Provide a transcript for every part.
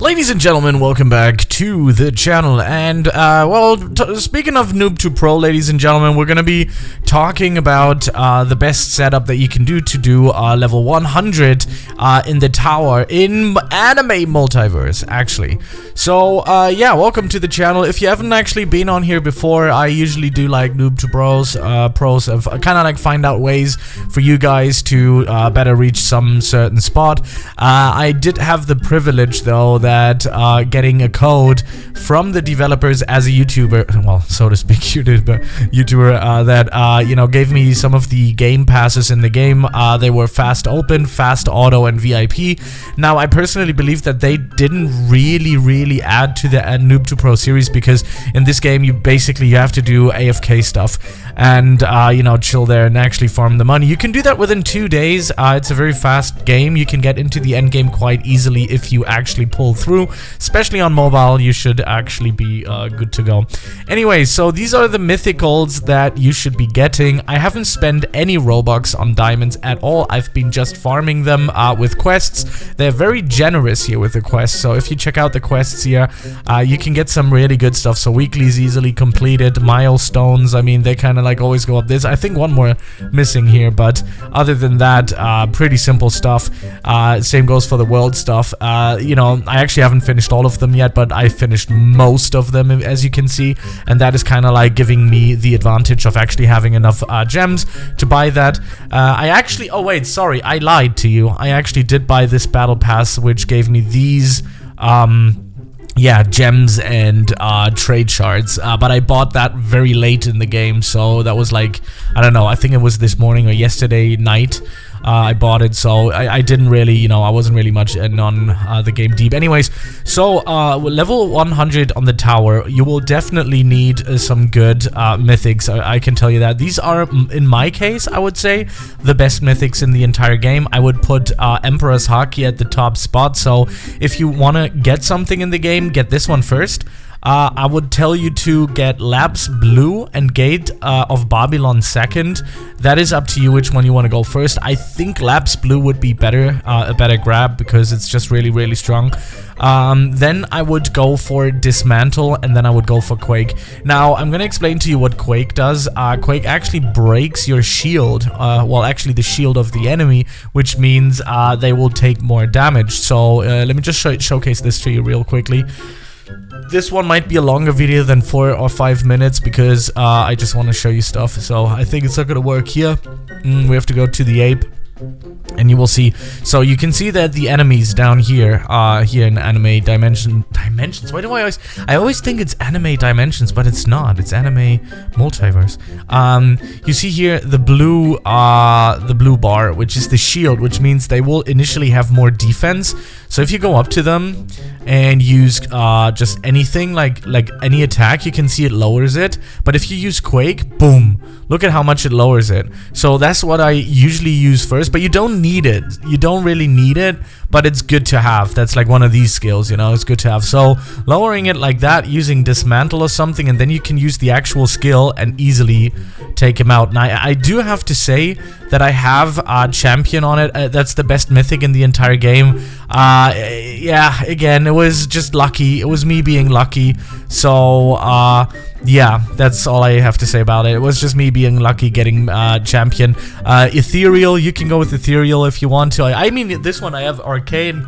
Ladies and gentlemen, welcome back to the channel, and speaking of Noob to Pro, ladies and gentlemen, we're gonna be talking about the best setup that you can do to do level 100 in the tower in Anime Multiverse, actually. So, yeah, welcome to the channel. If you haven't actually been on here before, I usually do like Noob to Pros, of kind of like find out ways for you guys to better reach some certain spot. I did have the privilege, though, that getting a code from the developers as a YouTuber, well, so to speak, YouTuber, that you know, gave me some of the game passes in the game. They were fast open, fast auto, and VIP. Now, I personally believe that they didn't really add to the Noob to Pro series, because in this game you have to do AFK stuff and you know, chill there and actually farm the money. You can do that within 2 days. It's a very fast game. You can get into the end game quite easily if you actually pull through, especially on mobile. You should actually be good to go. Anyway, so these are the mythicals that you should be getting. I haven't spent any Robux on diamonds at all. I've been just farming them with quests. They're very generous here with the quests, so if you check out the quests here, you can get some really good stuff. So weeklies easily completed, milestones, I mean, they kind of like always go up. There's, I think, one more missing here, but other than that, pretty simple stuff. Same goes for the world stuff. You know, I actually haven't finished all of them yet, but I finished most of them, as you can see, and that is kind of like giving me the advantage of actually having enough gems to buy that. I actually, oh wait, sorry, I lied to you. I actually did buy this battle pass, which gave me these yeah, gems and trade shards, but I bought that very late in the game, so that was like, I don't know, I think it was this morning or yesterday night. I bought it, so I didn't really, you know, I wasn't really much in on the game deep. Anyways, so level 100 on the tower, you will definitely need some good mythics. I can tell you that. These are, in my case, I would say, the best mythics in the entire game. I would put Emperor's Haki at the top spot, so if you want to get something in the game, get this one first. I would tell you to get Labs Blue and Gate of Babylon second. That is up to you which one you want to go first. I think Labs Blue would be better, a better grab, because it's just really strong. Then I would go for Dismantle, and then I would go for Quake. Now, I'm gonna explain to you what Quake does. Quake actually breaks your shield, well, actually the shield of the enemy, which means they will take more damage. So let me just showcase this to you real quickly. This one might be a longer video than 4 or 5 minutes, because I just want to show you stuff, so I think it's not gonna work here. We have to go to the ape, and you will see. So you can see that the enemies down here, here in Anime Dimensions. Why do I always think it's Anime Dimensions, but it's not. It's Anime Multiverse. You see here the blue bar, which is the shield, which means they will initially have more defense. So if you go up to them and use just anything, like any attack, you can see it lowers it. But if you use Quake, boom, look at how much it lowers it. So that's what I usually use first, but you don't need it. You don't really need it, but it's good to have. That's like one of these skills, you know, it's good to have. So lowering it like that, using Dismantle or something, and then you can use the actual skill and easily take him out. Now, I do have to say that I have Champion on it. That's the best mythic in the entire game. Yeah, again, it was just lucky. It was me being lucky. So, yeah, that's all I have to say about it. It was just me being lucky getting Champion. Ethereal, you can go with Ethereal if you want to. I mean, this one I have Arcane,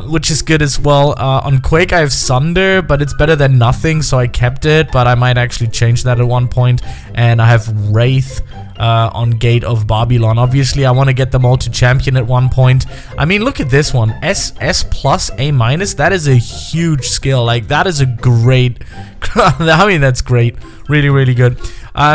which is good as well. On Quake I have Sunder, but it's better than nothing, so I kept it, but I might actually change that at one point. And I have Wraith on Gate of Babylon. Obviously, I want to get them all to Champion at one point. I mean, look at this one. S plus A minus. That is a huge skill. Like, that is a great... I mean, that's great. Really good.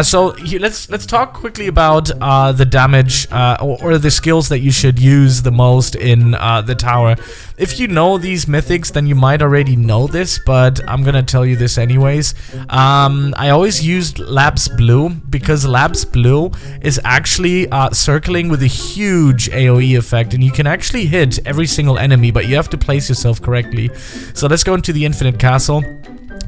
So here, let's talk quickly about the damage or the skills that you should use the most in the tower. If you know these mythics, then you might already know this, but I'm gonna tell you this anyways. I always used Labs Blue, because Labs Blue is actually circling with a huge AoE effect, and you can actually hit every single enemy, but you have to place yourself correctly. So let's go into the Infinite Castle.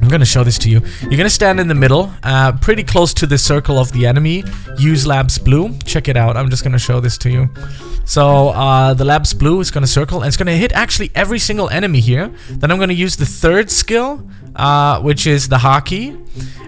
I'm gonna show this to you. You're gonna stand in the middle, pretty close to the circle of the enemy. Use labs blue. Check it out. I'm just gonna show this to you. So the labs blue is gonna circle, and it's gonna hit actually every single enemy here. Then I'm gonna use the third skill, which is the hockey.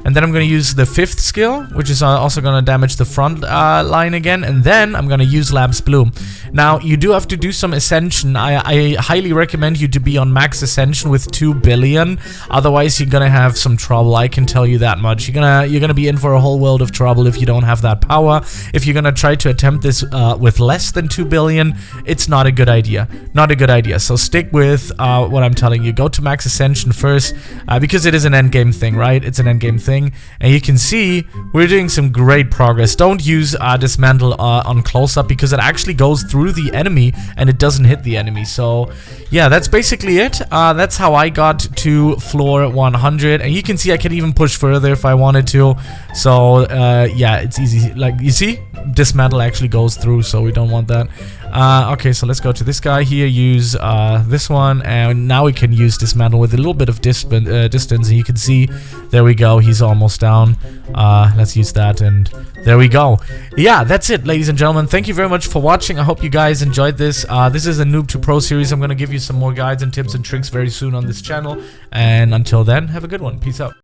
And then I'm going to use the fifth skill, which is also going to damage the front line again. And then I'm going to use Labs Blue. Now, you do have to do some ascension. I highly recommend you to be on max ascension with 2 billion. Otherwise, you're going to have some trouble. I can tell you that much. You're gonna be in for a whole world of trouble if you don't have that power. If you're going to try to attempt this with less than 2 billion, it's not a good idea. Not a good idea. So stick with what I'm telling you. Go to max ascension first, because it is an endgame thing, right? It's an endgame thing. And you can see we're doing some great progress. Don't use dismantle on close-up, because it actually goes through the enemy and it doesn't hit the enemy. So yeah, that's basically it. That's how I got to floor 100, and you can see I can even push further if I wanted to. So yeah, it's easy. Like, you see, dismantle actually goes through, so we don't want that. Okay, so let's go to this guy here, use this one, and now we can use dismantle with a little bit of distance, and you can see, there we go, he's almost down. Let's use that, and there we go. Yeah, that's it, ladies and gentlemen. Thank you very much for watching. I hope you guys enjoyed this. This is a Noob to Pro series. I'm going to give you some more guides and tips and tricks very soon on this channel, and until then, have a good one. Peace out.